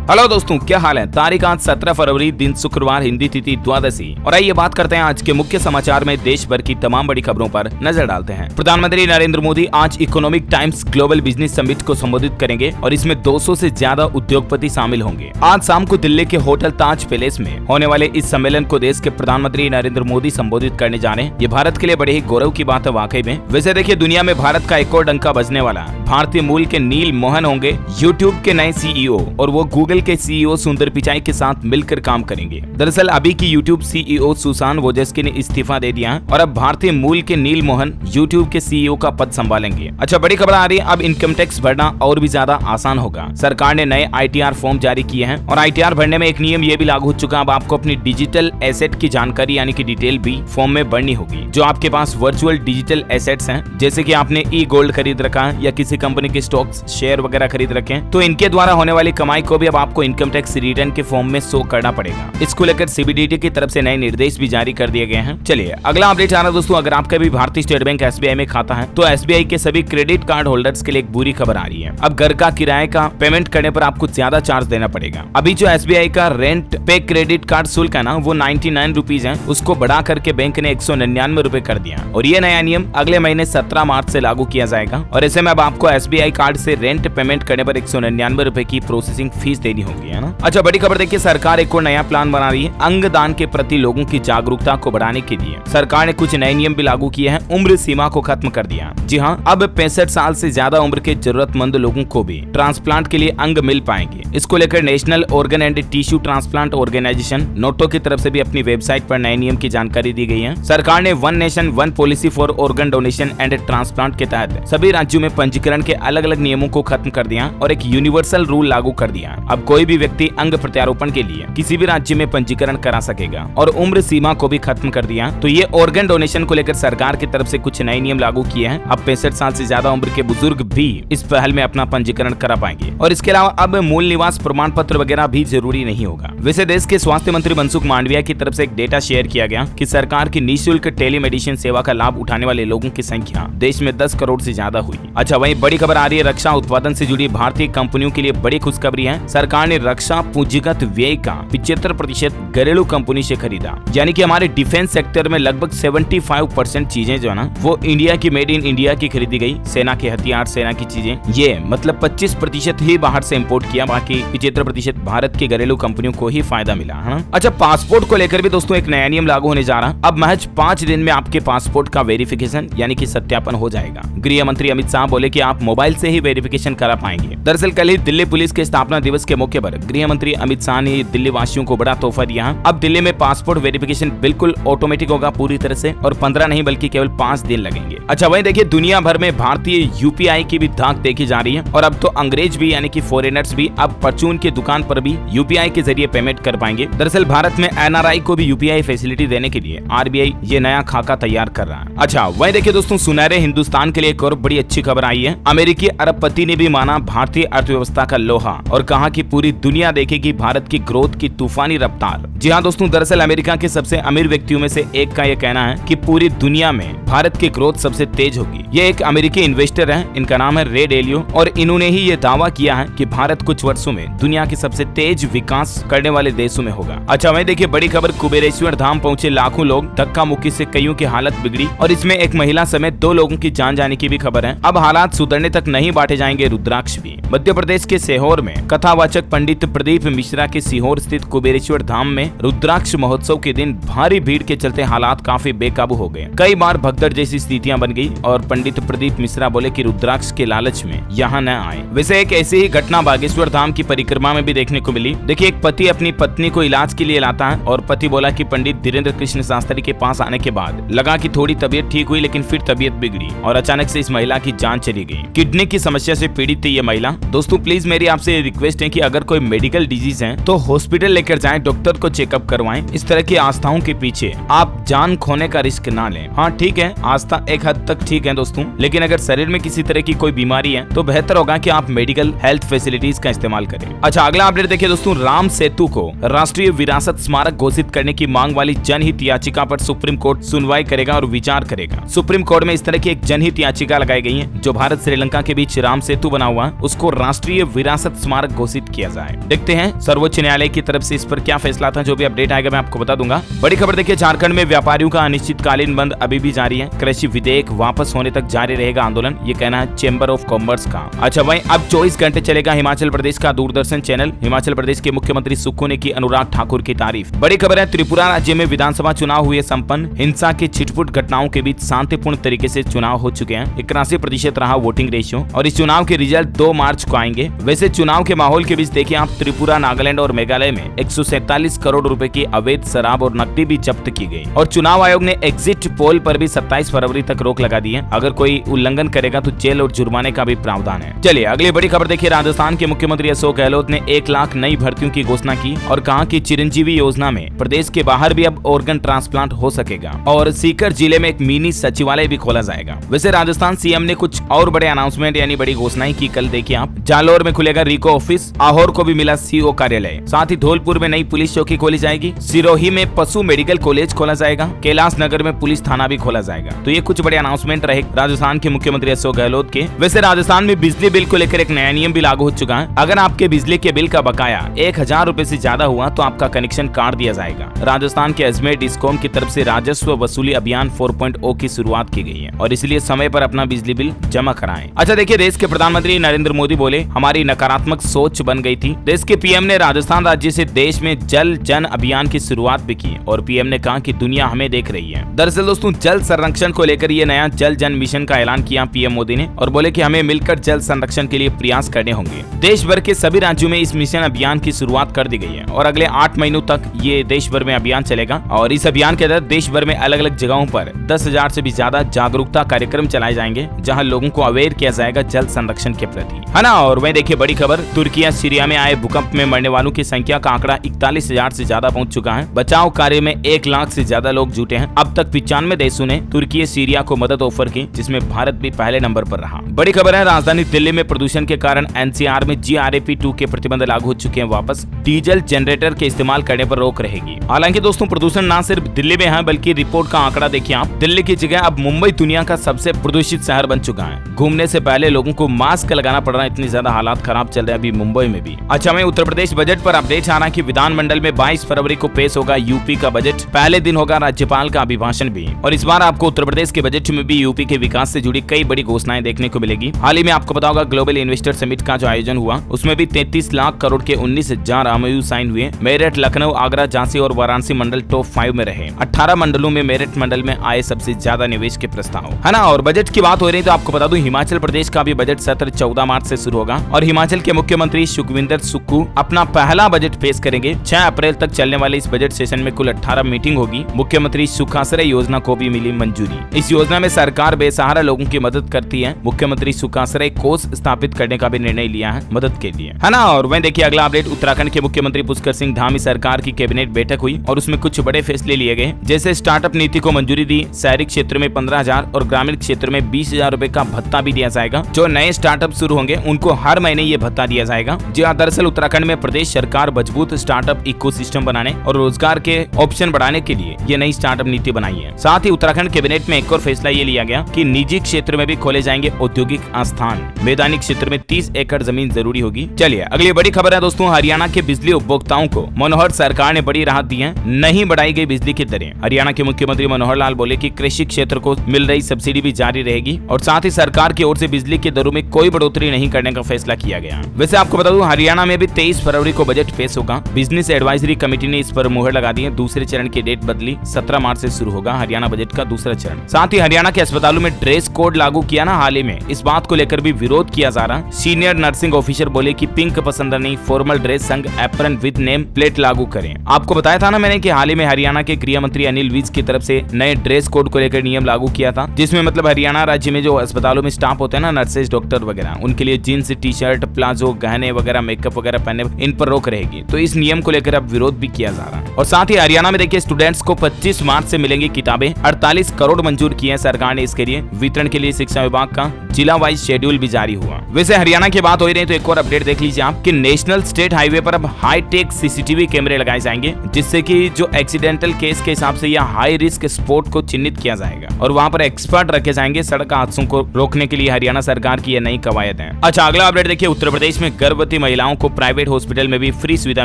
Hello दोस्तों, क्या हाल है। तारीख आज 17 फरवरी, दिन शुक्रवार, हिंदी तिथि द्वादशी। और आइए बात करते हैं आज के मुख्य समाचार में देश भर की तमाम बड़ी खबरों पर नजर डालते हैं। प्रधानमंत्री नरेंद्र मोदी आज economic times global business summit को संबोधित करेंगे और इसमें 200 से ज्यादा उद्योगपति शामिल होंगे। आज शाम को दिल्ली के होटल ताज पैलेस में होने वाले इस सम्मेलन को देश के प्रधानमंत्री नरेंद्र मोदी संबोधित करने जा रहे हैं। ये भारत के लिए बड़े ही गौरव की बात है वाकई में। वैसे देखिए, दुनिया में भारत का एक और डंका बजने वाला भारतीय मूल के नील मोहन होंगे यूट्यूब के नए सीईओ, और वो गूगल के सीईओ सुंदर पिचाई के साथ मिलकर काम करेंगे। दरअसल अभी की यूट्यूब सीईओ सुसान वोजेस्की ने इस्तीफा दे दिया है और अब भारतीय मूल के नील मोहन यूट्यूब के सीईओ का पद संभालेंगे। अच्छा, बड़ी खबर आ रही है, अब इनकम टैक्स भरना और भी ज्यादा आसान होगा। सरकार ने नए आईटीआर फॉर्म जारी किए हैं और आईटीआर भरने में एक नियम ये भी लागू हो चुका है। अब आपको अपनी डिजिटल एसेट की जानकारी यानी कि डिटेल भी फॉर्म में भरनी होगी। जो आपके पास वर्चुअल डिजिटल एसेट्स हैं, जैसे कि आपने ई गोल्ड खरीद रखा है या किसी कंपनी के स्टॉक्स शेयर वगैरह खरीद रखे हैं, तो इनके द्वारा होने वाली कमाई को भी अब आपको इनकम टैक्स रिटर्न के फॉर्म में शो करना पड़ेगा। इसको लेकर सीबीडीटी की तरफ से नए निर्देश भी जारी कर दिए गए हैं। चलिए अगला अपडेट आ रहा है दोस्तों, अगर आपका भी भारतीय स्टेट बैंक एसबीआई में खाता है तो एसबीआई के सभी क्रेडिट कार्ड होल्डर्स के लिए एक बुरी खबर आ रही है। अब घर का किराए का पेमेंट करने पर आपको ज्यादा चार्ज देना पड़ेगा। अभी जो एसबीआई का रेंट पे क्रेडिट कार्ड शुल्क है ना, वो 99 रुपीज है, उसको बढ़ा करके बैंक ने 199 रुपए कर दिया। और ये नया नियम अगले महीने 17 मार्च से लागू किया जाएगा। और ऐसे में अब आपको एसबीआई कार्ड से रेंट पेमेंट करने पर 199 रुपए की प्रोसेसिंग फीस देनी होगी, है ना। अच्छा, बड़ी खबर देखिए, सरकार एक और नया प्लान बना रही है अंगदान के प्रति लोगों की जागरूकता को बढ़ाने के लिए। सरकार ने कुछ नए नियम भी लागू किए हैं। उम्र सीमा को खत्म कर दिया। जी हाँ, अब 65 साल से ज्यादा उम्र के जरूरतमंद लोगों को भी ट्रांसप्लांट के लिए अंग मिल पाएंगे। इसको लेकर national organ and tissue transplant organisation NOTTO की तरफ से भी अपनी वेबसाइट पर नए नियम की जानकारी दी गई है। सरकार ने one nation one policy for organ donation and transplant के तहत सभी राज्यों में पंजीकरण के अलग अलग नियमों को खत्म कर दिया और एक यूनिवर्सल रूल लागू कर दिया। अब कोई भी व्यक्ति अंग प्रत्यारोपण के लिए किसी भी राज्य में पंजीकरण करा सकेगा और उम्र सीमा को भी खत्म कर दिया। तो ये ऑर्गन डोनेशन को लेकर सरकार की तरफ से कुछ नए नियम लागू किए हैं। अब 65 साल से ज्यादा उम्र के बुजुर्ग भी इस पहल में अपना पंजीकरण करा पाएंगे। और इसके अलावा अब मूल निवास प्रमाण पत्र वगैरह भी जरूरी नहीं होगा। वैसे देश के स्वास्थ्य मंत्री मनसुख मांडविया की तरफ से एक डेटा शेयर किया गया कि सरकार की निःशुल्क टेलीमेडिसिन सेवा का लाभ उठाने वाले लोगों की संख्या देश में 10 करोड़ से ज्यादा हुई। अच्छा, वहीं बड़ी खबर आ रही है, रक्षा उत्पादन से जुड़ी भारतीय कंपनियों के लिए बड़ी खुशखबरी है। सरकार ने रक्षा पूंजीगत व्यय का 75% घरेलू कंपनी से खरीदा। यानी कि हमारे डिफेंस सेक्टर में लगभग 75% चीजें जो है ना, वो इंडिया की, मेड इन इंडिया की खरीदी गई। सेना के हथियार, सेना की चीजें, ये मतलब 25% ही बाहर से इंपोर्ट किया, बाकी 75% भारत की घरेलू कंपनियों को ही फायदा मिला, है ना। अच्छा, पासपोर्ट को लेकर भी दोस्तों एक नया नियम लागू होने जा रहा है। अब महज 5 दिन में आपके पासपोर्ट का वेरिफिकेशन यानी कि सत्यापन हो जाएगा। गृह मंत्री अमित शाह बोले कि आप मोबाइल से ही वेरिफिकेशन करा पाएंगे। दरअसल कल ही दिल्ली पुलिस के स्थापना दिवस के मौके पर गृह मंत्री अमित शाह ने दिल्ली वासियों को बड़ा तोहफा दिया। अब दिल्ली में पासपोर्ट वेरिफिकेशन बिल्कुल ऑटोमेटिक होगा पूरी तरह से, और 15 नहीं बल्कि केवल 5 दिन लगेंगे। अच्छा, वहीं देखिए, दुनिया भर में भारतीय यूपीआई की भी धाक देखी जा रही है और अब तो अंग्रेज भी यानी कि फॉरेनर्स भी अब परचून की दुकान पर भी यूपीआई के जरिए पेमेंट कर पाएंगे। दरअसल भारत में एनआरआई को भी यूपीआई फैसिलिटी देने के लिए आरबीआई ये नया खाका तैयार कर रहा है। अच्छा, वहीं देखिए दोस्तों, सुनहरे हिंदुस्तान के लिए एक और बड़ी अच्छी खबर आई है। अमेरिकी अरबपति ने भी माना भारतीय अर्थव्यवस्था का लोहा और कहा कि पूरी दुनिया देखेगी भारत की ग्रोथ की तूफानी रफ्तार। जी हाँ दोस्तों, दरअसल अमेरिका के सबसे अमीर व्यक्तियों में से एक का यह कहना है कि पूरी दुनिया में भारत की ग्रोथ सबसे तेज होगी। ये एक अमेरिकी इन्वेस्टर है, इनका नाम है रे डेलियो, और इन्होंने ही ये दावा किया है कि भारत कुछ वर्षों में दुनिया के सबसे तेज विकास करने वाले देशों में होगा। अच्छा, वहीं देखिए, बड़ी खबर, कुबेरेश्वर धाम पहुंचे लाखों लोग, धक्का मुक्की से कईयों की हालत बिगड़ी और इसमें एक महिला समेत 2 लोगों की जान जाने की भी खबर है। अब हालात सुधरने तक नहीं बांटे जाएंगे रुद्राक्ष भी। मध्य प्रदेश के सीहोर में कथावाचक पंडित प्रदीप मिश्रा के सीहोर स्थित कुबेरेश्वर धाम में रुद्राक्ष महोत्सव के दिन भारी भीड़ के चलते हालात काफी बेकाबू हो गए। कई बार भगदड़ जैसी स्थितियां बन गई और पंडित प्रदीप मिश्रा बोले कि रुद्राक्ष के लालच में यहाँ न आए। वैसे एक ऐसी ही घटना बागेश्वर धाम की परिक्रमा में भी देखने को मिली। देखिए, एक पति अपनी पत्नी को इलाज के लिए लाता है और पति बोला कि पंडित धीरेन्द्र कृष्ण शास्त्री के पास आने के बाद लगा कि थोड़ी तबीयत ठीक हुई, लेकिन फिर तबीयत बिगड़ी और अचानक से इस महिला की जान चली गई। किडनी की समस्या से पीड़ित थी ये महिला। दोस्तों प्लीज मेरी आपसे रिक्वेस्ट है कि अगर कोई मेडिकल डिजीज है तो हॉस्पिटल लेकर जाएं, डॉक्टर को चेकअप करवाएं। इस तरह की आस्थाओं के पीछे आप जान खोने का रिस्क ना लें। हाँ ठीक है, आस्था एक हद तक ठीक है दोस्तों, लेकिन अगर शरीर में किसी तरह की कोई बीमारी है तो बेहतर होगा कि आप मेडिकल हेल्थ फैसिलिटीज का इस्तेमाल करें। अच्छा, अगला अपडेट देखिए दोस्तों, राम सेतु को राष्ट्रीय विरासत स्मारक घोषित करने की मांग वाली जनहित याचिका पर सुप्रीम कोर्ट सुनवाई करेगा और विचार करेगा। सुप्रीम कोर्ट में इस तरह की एक जनहित याचिका लगाई गई है। जो भारत श्रीलंका के बीच राम सेतु बना हुआ उसको राष्ट्रीय विरासत स्मारक घोषित किया जाए। देखते हैं सर्वोच्च न्यायालय की तरफ से इस पर क्या फैसला था। जो भी अपडेट आएगा मैं आपको बता दूंगा। बड़ी खबर देखिए, झारखंड में व्यापारियों का अनिश्चितकालीन बंद अभी भी जारी है। कृषि विधेयक वापस होने तक जारी रहेगा आंदोलन, ये कहना है चेंबर ऑफ कॉमर्स का। अच्छा भाई, अब 24 घंटे चलेगा हिमाचल प्रदेश का दूरदर्शन चैनल। हिमाचल प्रदेश के मुख्यमंत्री सुक्खू ने की अनुराग ठाकुर की तारीफ। बड़ी खबर है, त्रिपुरा राज्य में विधानसभा चुनाव हुए संपन्न। हिंसा की छिटपुट घटनाओं के बीच शांतिपूर्ण तरीके से चुनाव हो चुके हैं। 81% रहा वोटिंग रेशियो और इस चुनाव के रिजल्ट 2 मार्च को आएंगे। वैसे चुनाव के माहौल के बीच देखिए आप, त्रिपुरा, नागालैंड और मेघालय में 147 करोड़ रुपए की अवैध शराब और नकदी भी जब्त की गई और चुनाव आयोग ने एग्जिट पोल पर भी 27 फरवरी तक रोक लगा दी है। अगर कोई उल्लंघन करेगा तो जेल और जुर्माने का भी प्रावधान है। चलिए अगली बड़ी खबर देखिए, राजस्थान के मुख्यमंत्री अशोक गहलोत ने 1 लाख नई भर्तियों की घोषणा की और कहा कि चिरंजीवी योजना में प्रदेश के बाहर भी अब ऑर्गन ट्रांसप्लांट हो सकेगा और सीकर जिले में एक मिनी सचिवालय भी खोला जाएगा। वैसे राजस्थान सीएम ने कुछ और बड़े अनाउंसमेंट यानी बड़ी घोषणाएं की। कल देखिए आप, जालोर में खुलेगा रीको ऑफिस, आहोर को भी मिला सीओ कार्यालय, साथ ही धौलपुर में नई पुलिस चौकी खोली जाएगी, सिरोही में पशु मेडिकल कॉलेज खोला जाएगा, कैलाश नगर में पुलिस थाना भी खोला जाएगा। तो ये कुछ बड़े अनाउंसमेंट रहे राजस्थान के मुख्यमंत्री अशोक गहलोत के। वैसे राजस्थान में बिजली बिल को लेकर एक नया नियम भी लागू हो चुका है। अगर आपके बिजली के बिल का बकाया 1000 रुपए से ज्यादा हुआ तो आपका कनेक्शन काट दिया जाएगा। राजस्थान के अजमेर डिस्कॉम की तरफ से राजस्व वसूली अभियान 4.0 की शुरुआत की गई है और इसलिए समय पर अपना बिजली बिल जमा कराएं। अच्छा देखिए, देश के प्रधानमंत्री नरेंद्र मोदी बोले, हमारी नकारात्मक सोच बन गई थी। देश के पीएम ने राजस्थान राज्य से देश में जल जन अभियान की शुरुआत भी की और पीएम ने कहा कि दुनिया हमें देख रही है। दरअसल दोस्तों, जल संरक्षण को लेकर ये नया जल जन मिशन का ऐलान किया पीएम मोदी ने और बोले कि हमें मिलकर जल संरक्षण के लिए प्रयास करने होंगे। देश भर के सभी राज्यों में इस मिशन अभियान की शुरुआत कर दी गई है और अगले 8 महीनों तक ये देश भर में अभियान चलेगा और इस अभियान के तहत देश भर में अलग अलग जगहों पर 10,000 से भी ज्यादा जागरूकता कार्यक्रम चलाए जाएंगे जहां लोगों को अवेयर किया जाएगा जल संरक्षण के प्रति, है ना। और वहीं देखिए बड़ी खबर, तुर्की सीरिया में आए भूकंप में मरने वालों की संख्या का आंकड़ा 41,000 से ज्यादा पहुंच चुका है। बचाव कार्य में 1 लाख से ज्यादा लोग जुटे हैं। अब तक 95 देशों ने तुर्की सीरिया को मदद ऑफर की, जिसमें भारत भी पहले नंबर पर रहा। बड़ी खबर है, राजधानी दिल्ली में प्रदूषण के कारण एनसीआर में GRAP 2 के प्रतिबंध लागू हो चुके हैं वापस। डीजल जनरेटर के इस्तेमाल करने पर रोक रहेगी। हालांकि दोस्तों, प्रदूषण न सिर्फ दिल्ली में है बल्कि रिपोर्ट का आंकड़ा देखिए आप, दिल्ली की जगह अब मुंबई दुनिया का सबसे प्रदूषित शहर बन चुका है। घूमने से पहले लोगों को मास्क लगाना पड़ रहा है, इतनी ज्यादा हालात खराब चल रहे हैं अभी मुंबई में भी। अच्छा, मैं उत्तर प्रदेश बजट पर अपडेट आ रहा कि विधानमंडल में 22 फरवरी को पेश होगा यूपी का बजट। पहले दिन होगा राज्यपाल का अभिभाषण भी और इस बार आपको उत्तर प्रदेश के बजट में भी यूपी के विकास से जुड़ी कई बड़ी घोषणाएं देखने को मिलेगी। हाल ही में आपको पता होगा ग्लोबल इन्वेस्टर समिट का जो आयोजन हुआ उसमें भी 33 लाख करोड़ के 19,000 MOU साइन हुए। मेरठ, लखनऊ, आगरा, झांसी और वाराणसी मंडल टॉप 5 में रहे। 18 मंडलों में मेरठ मंडल में आए सबसे ज्यादा निवेश के प्रस्ताव, है ना। और बजट की बात हो रही तो आपको बता दूं, हिमाचल प्रदेश का भी बजट सत्र 14 मार्च से शुरू होगा और हिमाचल के मुख्यमंत्री सुखविंदर सुक्खू अपना पहला बजट पेश करेंगे। 6 अप्रैल तक चलने वाले इस बजट सेशन में कुल 18 मीटिंग होगी। मुख्यमंत्री सुखाश्रय योजना को भी मिली मंजूरी। इस योजना में सरकार बेसहारा लोगों की मदद करती है। मुख्यमंत्री सुखाश्रय कोष स्थापित करने का भी निर्णय लिया है मदद के लिए, है ना। और वहीं देखिए अगला अपडेट, उत्तराखंड के मुख्यमंत्री पुष्कर सिंह धामी सरकार की कैबिनेट बैठक हुई और उसमें कुछ बड़े फैसले लिए गए, जैसे स्टार्टअप नीति को मंजूरी दी। शहरी क्षेत्र में 15,000 और ग्रामीण क्षेत्र में 20,000 रुपए का भत्ता भी दिया जाएगा। जो नए स्टार्टअप शुरू होंगे उनको हर महीने ये भत्ता दिया जाएगा। जी हाँ, दरअसल उत्तराखंड में प्रदेश सरकार मजबूत स्टार्टअप इकोसिस्टम बनाने और रोजगार के ऑप्शन बढ़ाने के लिए ये नई स्टार्टअप नीति बनाई है। साथ ही उत्तराखंड कैबिनेट में एक और फैसला ये लिया गया कि निजी क्षेत्र में भी खोले जाएंगे औद्योगिक आस्थान। मैदानी क्षेत्र में 30 एकड़ जमीन जरूरी होगी। चलिए अगली बड़ी खबर है दोस्तों, हरियाणा के बिजली उपभोक्ताओं को मनोहर सरकार ने बड़ी राहत दी है। नहीं बढ़ाई गई बिजली की दरें। हरियाणा के मुख्यमंत्री मनोहर लाल बोले कि कृषि क्षेत्र को मिल रही सब्सिडी भी जारी रहेगी और साथ ही सरकार की ओर से बिजली की दरों में कोई बढ़ोतरी नहीं करने का फैसला किया गया। वैसे आपको बता दूं, हरियाणा में भी 23 फरवरी को बजट पेश होगा। बिजनेस एडवाइजरी कमेटी ने इस पर मुहर लगा दी है। दूसरे चरण की डेट बदली, 17 मार्च से शुरू होगा हरियाणा बजट का दूसरा चरण। साथ ही हरियाणा के अस्पतालों में ड्रेस कोड लागू किया ना हाल ही में, इस बात को लेकर भी विरोध किया जा रहा। सीनियर नर्सिंग ऑफिसर बोले कि पिंक पसंद नहीं, फॉर्मल ड्रेस संग एप्रन विद नेम प्लेट लागू करें। आपको बताया था ना मैंने कि हाल ही में हरियाणा के गृह मंत्री अनिल विज की तरफ से नए ड्रेस कोड को लेकर नियम लागू किया था, जिसमें मतलब हरियाणा राज्य में जो अस्पतालों में स्टाफ होते हैं ना, नर्सेज, डॉक्टर वगैरह, उनके लिए जींस, टी-शर्ट, प्लाजो, गहने वगैरह, मेकअप वगैरह पहने, इन पर रोक रहेगी। तो इस नियम को लेकर अब विरोध भी किया जा रहा है। और साथ ही हरियाणा में देखिए स्टूडेंट्स को 25 मार्च से मिलेंगी किताबें। 48 करोड़ मंजूर किए हैं सरकार ने इसके लिए। वितरण के लिए शिक्षा विभाग का जिला वाइज शेड्यूल भी जारी हुआ। वैसे हरियाणा की बात हो रही है तो एक और अपडेट देख लीजिए आप कि नेशनल स्टेट हाईवे पर अब हाईटेक सीसीटीवी कैमरे लगाए जाएंगे, जिससे कि जो एक्सीडेंटल केस के हिसाब से या हाई रिस्क स्पॉट को चिन्हित किया जाएगा और वहां पर एक्सपर्ट रखे जाएंगे सड़क हादसों को रोकने के लिए। हरियाणा सरकार की यह नई कवायद है। अच्छा, अगला अपडेट देखिए, उत्तर प्रदेश में गर्भवती महिलाओं को प्राइवेट हॉस्पिटल में भी फ्री सुविधा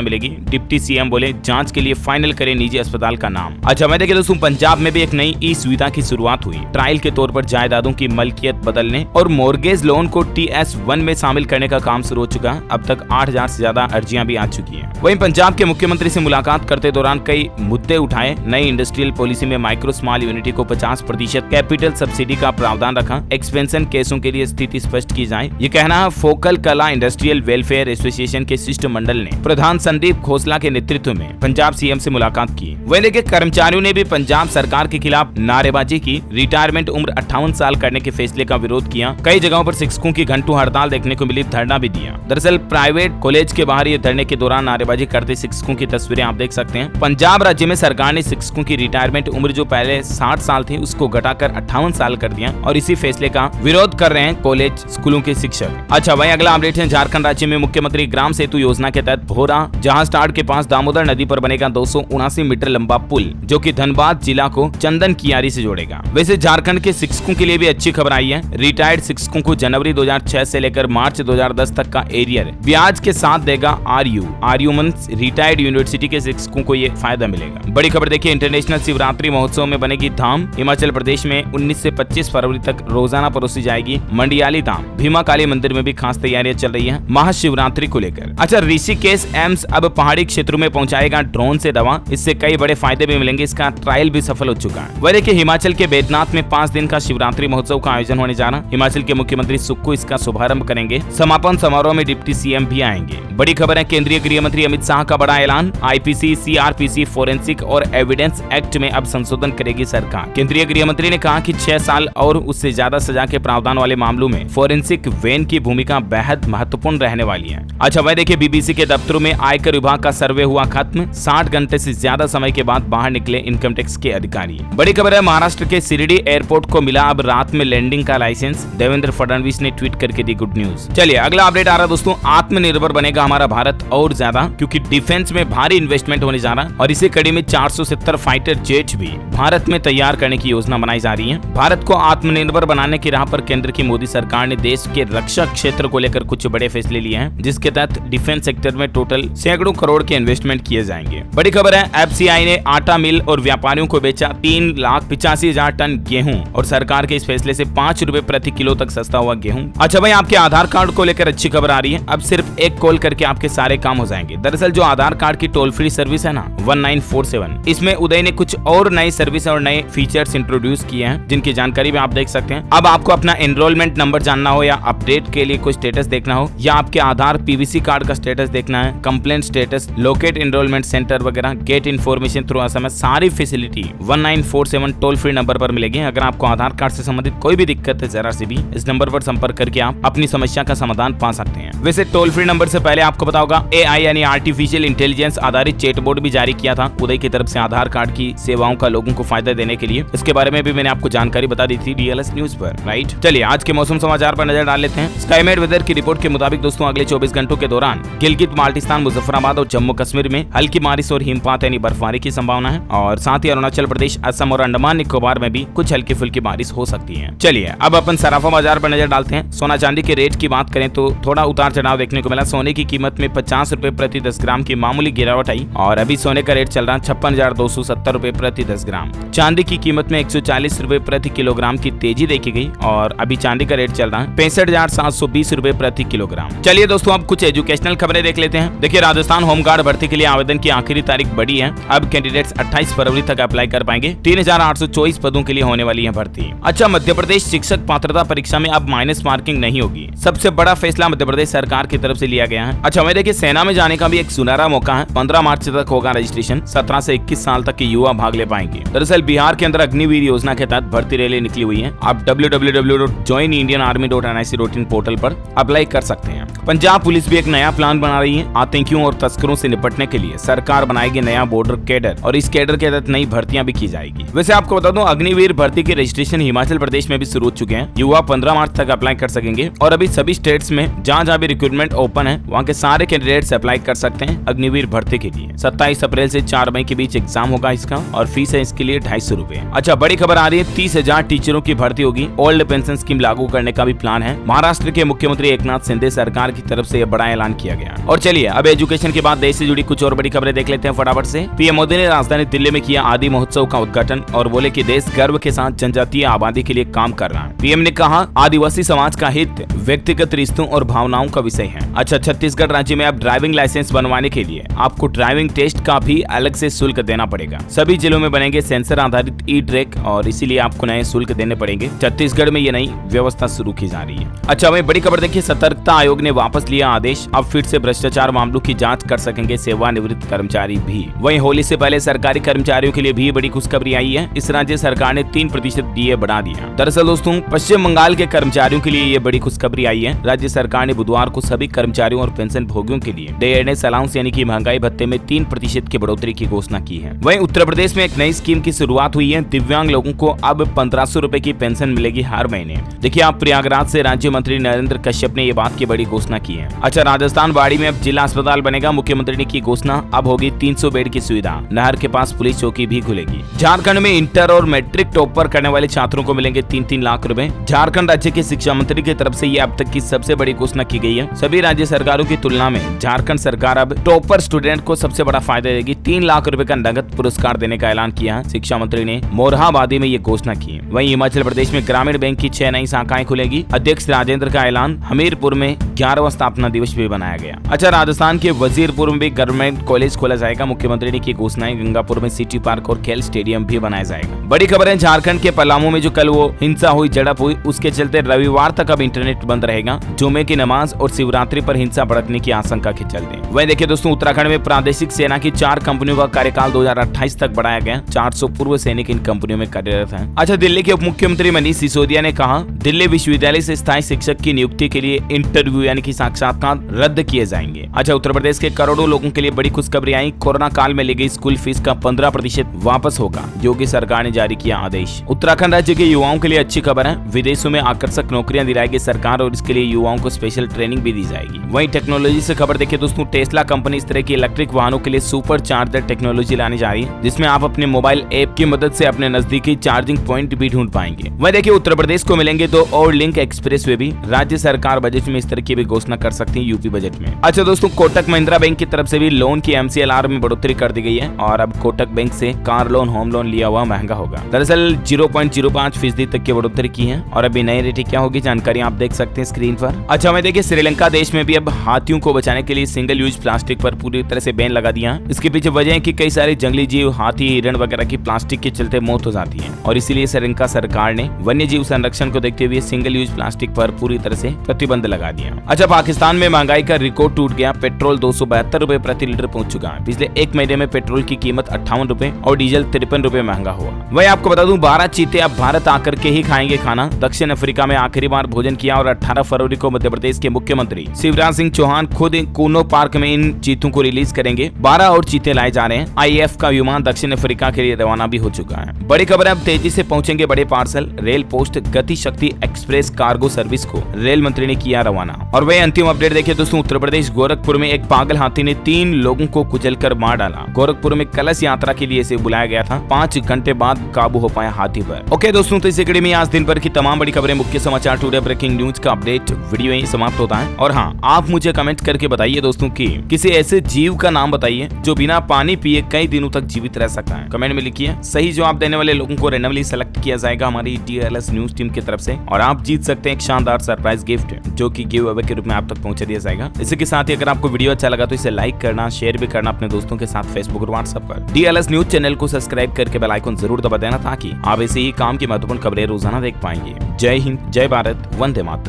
मिलेगी। डिप्टी सीएम बोले जांच के लिए फाइनल करें निजी अस्पताल का नाम। अच्छा मैं देखिए दोस्तों, पंजाब में भी एक नई ई सुविधा की शुरुआत हुई। ट्रायल के तौर पर जायदादों की मलकियत बदलने और मोर्गेज लोन को TS1 में शामिल करने का काम शुरू हो चुका है। अब तक 8000 से ज्यादा अर्जियां भी आ चुकी हैं। वहीं पंजाब के मुख्यमंत्री से मुलाकात करते दौरान कई मुद्दे उठाए। नई इंडस्ट्रियल पॉलिसी में माइक्रो स्मॉल यूनिटी को 50% कैपिटल सब्सिडी का प्रावधान रखा। एक्सपेंशन केसों के लिए स्थिति स्पष्ट की जाए, ये कहना है फोकल कला इंडस्ट्रियल वेलफेयर एसोसिएशन के शिष्टमंडल ने प्रधान संदीप खोसला के नेतृत्व में पंजाब सीएम से मुलाकात की। वहीं देखिए कर्मचारियों ने भी पंजाब सरकार के खिलाफ नारेबाजी की। रिटायरमेंट उम्र 58 साल करने के फैसले का विरोध किया। कई जगहों पर शिक्षकों की घंटों हड़ताल देखने को मिली, धरना भी दिया। दरअसल प्राइवेट कॉलेज के बाहर ये धरने के दौरान नारेबाजी करते शिक्षकों की तस्वीरें आप देख सकते हैं। पंजाब राज्य में सरकार ने शिक्षकों की रिटायरमेंट उम्र जो पहले 60 साल थी उसको घटाकर 58 साल कर दिया और इसी फैसले का विरोध कर रहे हैं कॉलेज स्कूलों के शिक्षक। अच्छा भाई अगला अपडेट है, झारखंड राज्य में मुख्यमंत्री ग्राम सेतु योजना के तहत भोरा जहाज टाड़ के पास दामोदर नदी पर बनेगा 279 मीटर लंबा पुल, जो कि धनबाद जिला को चंदन कियारी से जोड़ेगा। वैसे झारखंड के शिक्षकों के लिए भी अच्छी खबर आई है। रिटायर्ड शिक्षकों को जनवरी 2006 से लेकर मार्च 2010 तक का एरियर ब्याज के साथ देगा आरयू मींस रिटायर्ड यूनिवर्सिटी के शिक्षकों को ये फायदा मिलेगा। बड़ी खबर देखिए, इंटरनेशनल शिवरात्रि महोत्सव में बनेगी धाम। हिमाचल प्रदेश में 19 से 25 फरवरी तक रोजाना परोसी जाएगी मंडियाली धाम। भीमा काली मंदिर में भी खास तैयारियां चल रही है महाशिवरात्रि को लेकर। अच्छा ऋषिकेश एम्स अब पहाड़ी क्षेत्रों में पहुंचाएगा ड्रोन से दवा, इससे कई बड़े फायदे भी मिलेंगे। इसका ट्रायल भी सफल हो चुका है। वह देखिए हिमाचल के बैद्यनाथ में 5 दिन का शिवरात्रि महोत्सव का आयोजन होने जा रहा है। हिमाचल के मुख्यमंत्री सुक्खू इसका शुभारंभ करेंगे। समापन समारोह में डिप्टी सीएम भी आएंगे। बड़ी खबर है, केंद्रीय गृह मंत्री अमित शाह का बड़ा ऐलान। IPC CRPC फोरेंसिक और एविडेंस एक्ट में अब संशोधन करेगी सरकार। केंद्रीय गृह मंत्री ने कहा कि 6 साल और उससे ज्यादा सजा के प्रावधान वाले मामलों में फोरेंसिक वैन की भूमिका बेहद महत्वपूर्ण रहने वाली है। अच्छा वह देखिए BBC के दफ्तरों में आयकर विभाग का सर्वे हुआ खत्म। 60 घंटे से ज्यादा समय के बाद बाहर निकले इनकम टैक्स के अधिकारी। बड़ी खबर है, महाराष्ट्र के शिरडी एयरपोर्ट को मिला अब रात में लैंडिंग का लाइसेंस। देवेंद्र फडणवीस ने ट्वीट करके दी गुड न्यूज। चलिए अगला अपडेट आ रहा दोस्तों, आत्मनिर्भर बनेगा हमारा भारत और ज्यादा, क्योंकि डिफेंस में भारी इन्वेस्टमेंट होने जा रहा है और इसी कड़ी में 470 फाइटर जेट भी भारत में तैयार करने की योजना बनाई जा रही है। भारत को आत्मनिर्भर बनाने की राह पर केंद्र की मोदी सरकार ने देश के रक्षा क्षेत्र को लेकर कुछ बड़े फैसले लिए हैं, जिसके तहत डिफेंस सेक्टर में टोटल सैकड़ों करोड़ के इन्वेस्टमेंट किए जाएंगे। बड़ी खबर है, FCI ने आटा मिल और व्यापारियों को बेचा 3,85,000 टन गेहूं और सरकार के इस फैसले से 5 रुपए प्रति किलो तक सस्ता हुआ गेहूं। अच्छा भाई आपके आधार कार्ड को लेकर अच्छी खबर आ रही है। अब सिर्फ एक कॉल करके आपके सारे काम हो जाएंगे। दरअसल जो आधार कार्ड की टोल फ्री सर्विस है ना 1947, इसमें उदय ने कुछ और नई सर्विस और नए फीचर्स इंट्रोड्यूस किए हैं, जिनकी जानकारी भी आप देख सकते हैं। अब आपको अपना एनरोलमेंट नंबर जानना हो या अपडेट के लिए कोई स्टेटस देखना हो या आपके आधार PVC कार्ड का स्टेटस देखना है, complaint status, locate enrolment centre वगैरह, गेट इन्फॉर्मेशन थ्रू SMS, सारी फैसिलिटी 1947 टोल फ्री नंबर पर मिलेगी। अगर आपको आधार कार्ड से संबंधित कोई भी दिक्कत है जरा सी भी, इस नंबर पर संपर्क करके आप अपनी समस्या का समाधान पा सकते हैं। वैसे टोल फ्री नंबर से पहले आपको पता होगा AI यानी आर्टिफिशियल इंटेलिजेंस आधारित चैटबॉट भी जारी किया था उदय की तरफ से आधार कार्ड की सेवाओं का लोगों को फायदा देने के लिए। इसके बारे में भी मैंने आपको जानकारी बता दी थी DLS न्यूज पर, राइट। चलिए आज के मौसम समाचार पर नजर डाल लेते हैं। स्काईमेट वेदर की रिपोर्ट के मुताबिक दोस्तों अगले 24 घंटों के दौरान गिलगित बाल्टिस्तान, मुजफ्फराबाद और जम्मू कश्मीर में हल्की बारिश और हिमपात यानी बर्फबारी की संभावना है और साथ ही अरुणाचल प्रदेश, असम और अंडमान निकोबार में भी कुछ हल्की फुल्की बारिश हो सकती है। चलिए अब अपन सराफा बाजार पर नजर डालते हैं। सोना चांदी के रेट की बात करें तो थोड़ा उतार चढ़ाव देखने को मिला। सोने की कीमत में 50 रुपए प्रति 10 ग्राम की मामूली गिरावट आई और अभी सोने का रेट चल रहा है 56,270 रुपए प्रति 10 ग्राम। चांदी की कीमत में 140 रुपए प्रति किलोग्राम की तेजी देखी गई और अभी चांदी का रेट चल रहा है 65,720 रुपए प्रति किलोग्राम। चलिए दोस्तों अब कुछ एजुकेशनल खबरें देख लेते हैं। देखिए राजस्थान होमगार्ड भर्ती के लिए आवेदन की आखिरी तारीख बढ़ी है। अब कैंडिडेट्स 28 फरवरी तक अप्लाई कर पाएंगे। 3,824 पदों के लिए होने वाली है भर्ती। अच्छा मध्य प्रदेश शिक्षक पात्रता परीक्षा में अब माइनस मार्किंग नहीं होगी। सबसे बड़ा फैसला मध्य प्रदेश सरकार की तरफ से लिया गया है। अच्छा वही देखिए सेना में जाने का भी एक सुनहरा मौका है। 15 मार्च तक होगा रजिस्ट्रेशन। 17 से 21 साल तक के युवा भाग ले पाएंगे। दरअसल बिहार के अंदर अग्निवीर योजना के तहत भर्ती रैली निकली हुई है। आप www.joinindianarmy.nic.in पोर्टल पर अप्लाई कर सकते हैं। पंजाब पुलिस भी एक नया प्लान बना रही है। आतंकियों और तस्करों से निपटने के लिए सरकार बनाएगी नया बॉर्डर कैडर और इस कैडर के तहत नई भर्तियां भी की जाएगी। वैसे आपको बता दूं अग्निवीर भर्ती के रजिस्ट्रेशन हिमाचल प्रदेश में भी शुरू हो चुके हैं। युवा 15 मार्च तक अप्लाई कर सकेंगे और अभी सभी स्टेट्स में जहां भी रिक्रूटमेंट ओपन है वहां के सारे कैंडिडेट्स अप्लाई कर सकते हैं अग्निवीर भर्ती के लिए। 27 अप्रैल से 4 मई के बीच एग्जाम होगा इसका और फीस है इसके लिए 250 रुपए। अच्छा बड़ी खबर आ रही है 30,000 टीचरों की भर्ती होगी। ओल्ड पेंशन स्कीम लागू करने का भी प्लान है। महाराष्ट्र के मुख्यमंत्री एकनाथ शिंदे सरकार की तरफ से यह बड़ा ऐलान किया गया। और चलिए अब एजुकेशन के बाद देश से जुड़ी कुछ और बड़ी खबरें देख लेते हैं फटाफट से। पीएम मोदी ने राजधानी दिल्ली में किया आदि महोत्सव का उद्घाटन और बोले कि देश गर्व के साथ जनजातीय आबादी के लिए काम कर रहा है। पीएम ने कहा आदिवासी समाज का हित व्यक्तिगत रिश्तों और भावनाओं का विषय है। अच्छा, छत्तीसगढ़ राज्य में अब ड्राइविंग लाइसेंस बनवाने के लिए आपको ड्राइविंग टेस्ट का भी अलग से शुल्क देना पड़ेगा। सभी जिलों में बनेंगे सेंसर आधारित ई ट्रैक और इसीलिए आपको नए शुल्क देने पड़ेंगे। छत्तीसगढ़ में ये नई व्यवस्था शुरू की जा रही है। अच्छा, वही बड़ी खबर देखिए, सतर्कता आयोग ने वापस लिया आदेश, अब फिर से भ्रष्टाचार मामलों की जांच कर सकेंगे सेवानिवृत्त कर्मचारी भी। वहीं होली से पहले सरकारी कर्मचारियों के लिए भी बड़ी खुशखबरी आई है। इस राज्य सरकार ने 3% डीए बढ़ा दिया। दरअसल दोस्तों, पश्चिम बंगाल के कर्मचारियों के लिए ये बड़ी खुशखबरी आई है। राज्य सरकार ने बुधवार को सभी कर्मचारियों और पेंशन भोगियों के लिए डेयरनेस अलाउंस यानी कि महंगाई भत्ते में 3% की बढ़ोतरी की घोषणा की है। वहीं उत्तर प्रदेश में एक नई स्कीम की शुरुआत हुई है। दिव्यांग लोगों को अब 1500 रुपए की पेंशन मिलेगी हर महीने। देखिए, आप प्रयागराज से राज्य मंत्री नरेंद्र कश्यप ने ये बात की बड़ी घोषणा की है। अच्छा, राजस्थान बाड़ी में अब जिला अस्पताल बनेगा। मुख्यमंत्री ने की घोषणा, अब होगी 300 बेड की सुविधा। नहर के पास पुलिस चौकी भी खुलेगी। झारखंड में इंटर और मैट्रिक टॉपर करने वाले छात्रों को मिलेंगे 3-3 लाख रुपए। झारखंड राज्य के शिक्षा मंत्री की तरफ से ये अब तक की सबसे बड़ी घोषणा की गई है। सभी राज्य सरकारों की तुलना में झारखंड सरकार अब टॉपर स्टूडेंट को सबसे बड़ा फायदा देगी। 3 लाख रुपए का नगद पुरस्कार देने का ऐलान किया है। शिक्षा मंत्री ने मोरहाबादी में ये घोषणा की। वहीं हिमाचल प्रदेश में ग्रामीण बैंक की 6 नई शाखाएं खुलेगी। अध्यक्ष राजेंद्र का ऐलान। हमीरपुर में 11वां स्थापना दिवस भी बनाया गया। अच्छा, राजस्थान के वजीरपुर में भी गवर्नमेंट कॉलेज खोला जाएगा। मुख्यमंत्री ने की घोषणाएं। गंगापुर में सिटी पार्क और खेल स्टेडियम भी बनाया जाएगा। बड़ी खबर है, झारखंड के पलामू में जो कल वो हिंसा हुई, झड़प हुई, उसके चलते रविवार तक अब इंटरनेट बंद रहेगा। जुमे की नमाज और शिवरात्रि पर हिंसा भड़कने की आशंका के चलते। वहीं देखिए दोस्तों, उत्तराखंड में प्रादेशिक सेना की 4 कंपनियों का कार्यकाल 2028 तक बढ़ाया गया। 400 पूर्व सैनिक इन कंपनियों में कार्यरत हैं। अच्छा, दिल्ली के उप मुख्यमंत्री मनीष सिसोदिया ने कहा दिल्ली विश्वविद्यालय से स्थायी शिक्षक की नियुक्ति के लिए इंटरव्यू यानी कि साक्षात्कार रद्द किए जाएंगे। अच्छा, उत्तर प्रदेश के करोड़ों लोगों के लिए बड़ी खुशखबरी आई। कोरोना काल में ली गई स्कूल फीस का 15% वापस होगा। योगी सरकार ने जारी किया आदेश। उत्तराखंड राज्य के युवाओं के लिए अच्छी खबर है। विदेशों में आकर्षक नौकरियां दिलाएगी सरकार और इसके लिए युवाओं को स्पेशल ट्रेनिंग भी दी जाएगी। वहीं टेक्नोलॉजी से खबर देखिए दोस्तों, टेस्ला कंपनी इस तरह की इलेक्ट्रिक वाहनों के लिए सुपर चार्जर टेक्नोलॉजी लाने जा रही है, जिसमें आप अपने मोबाइल ऐप की मदद से अपने नजदीकी चार्जिंग पॉइंट भी ढूंढ पाएंगे। वहीं देखिए, उत्तर प्रदेश को मिलेंगे 2 और लिंक एक्सप्रेस वे भी। राज्य सरकार बजट में इस तरह की भी घोषणा कर सकती है यूपी बजट में। अच्छा दोस्तों, कोटक महिंद्रा बैंक की तरफ से भी लोन की MCLR में बढ़ोतरी कर दी गई है और अब कोटक बैंक से कार लोन, होम लोन लिया हुआ महंगा होगा। दरअसल 0.05% तक की बढ़ोतरी की है और अभी नई रेट क्या होगी जानकारी आप देख सकते हैं स्क्रीन पर। अच्छा, मैं देखिए, श्रीलंका देश में भी अब हाथियों को बचाने के लिए सिंगल यूज प्लास्टिक पर पूरी तरह से बैन लगा दिया। इसके पीछे वजह है कि कई सारे जंगली जीव, हाथी, हिरण वगैरह की प्लास्टिक के चलते मौत हो जाती है और इसीलिए श्रीलंका सरकार ने वन्य जीव संरक्षण को देखते हुए सिंगल यूज प्लास्टिक पर पूरी तरह से प्रतिबंध लगा दिया। अच्छा, पाकिस्तान में महंगाई का रिकॉर्ड टूट गया। पेट्रोल 272 रुपए प्रति लीटर पहुंच चुका है। पिछले 1 महीने में पेट्रोल की कीमत 58 रुपए और डीजल 53 रुपए महंगा हुआ। वही आपको बता दूं, 12 चीते अब भारत आकर के ही खाएंगे खाना। दक्षिण अफ्रीका में आखिरी बार भोजन किया और 18 फरवरी को मध्य प्रदेश के मुख्यमंत्री शिवराज सिंह चौहान खुद कूनो पार्क में इन चीतों को रिलीज करेंगे। 12 और चीते लाए जा रहे हैं। IAF का विमान दक्षिण अफ्रीका के लिए रवाना भी हो चुका है। बड़ी खबर है, अब तेजी से पहुंचेंगे बड़े पार्सल। रेल पोस्ट गति शक्ति एक्सप्रेस कार्गो सर्विस को रेल मंत्री ने किया रवाना। और वही अंतिम अपडेट देखिए दोस्तों, उत्तर प्रदेश गोरखपुर में एक पागल हाथी ने 3 लोगों को कुचलकर मार डाला। गोरखपुर में कलश यात्रा के लिए इसे बुलाया गया था। 5 घंटे बाद काबू हो पाया हाथी पर। ओके दोस्तों, तो इस कड़ी में आज दिन भर की तमाम बड़ी खबरें, मुख्य समाचार, टुडे ब्रेकिंग न्यूज का अपडेट वीडियो यहीं समाप्त होता है। और हाँ, आप मुझे कमेंट करके बताइए दोस्तों कि किसी ऐसे जीव का नाम बताइए जो बिना पानी पिए कई दिनों तक जीवित रह सकता है। कमेंट में लिखिए। सही जवाब देने वाले लोगों को रैंडमली सेलेक्ट किया जाएगा हमारी DLS न्यूज टीम की तरफ से और आप जीत सकते हैं एक शानदार सरप्राइज गिफ्ट जो कि गिव अवे के रूप में आप तक पहुंचा दिया जाएगा। इसी के साथ ही अगर आपको वीडियो अच्छा लगा तो इसे लाइक करना, शेयर भी करना अपने दोस्तों के साथ फेसबुक और व्हाट्सएप पर। DLS न्यूज चैनल को सब्सक्राइब करके बेल आइकन जरूर दबा देना ताकि आप ऐसे ही काम की महत्वपूर्ण खबरें रोजाना देख पाएंगे। जय हिंद, जय भारत, वंदे मातरम।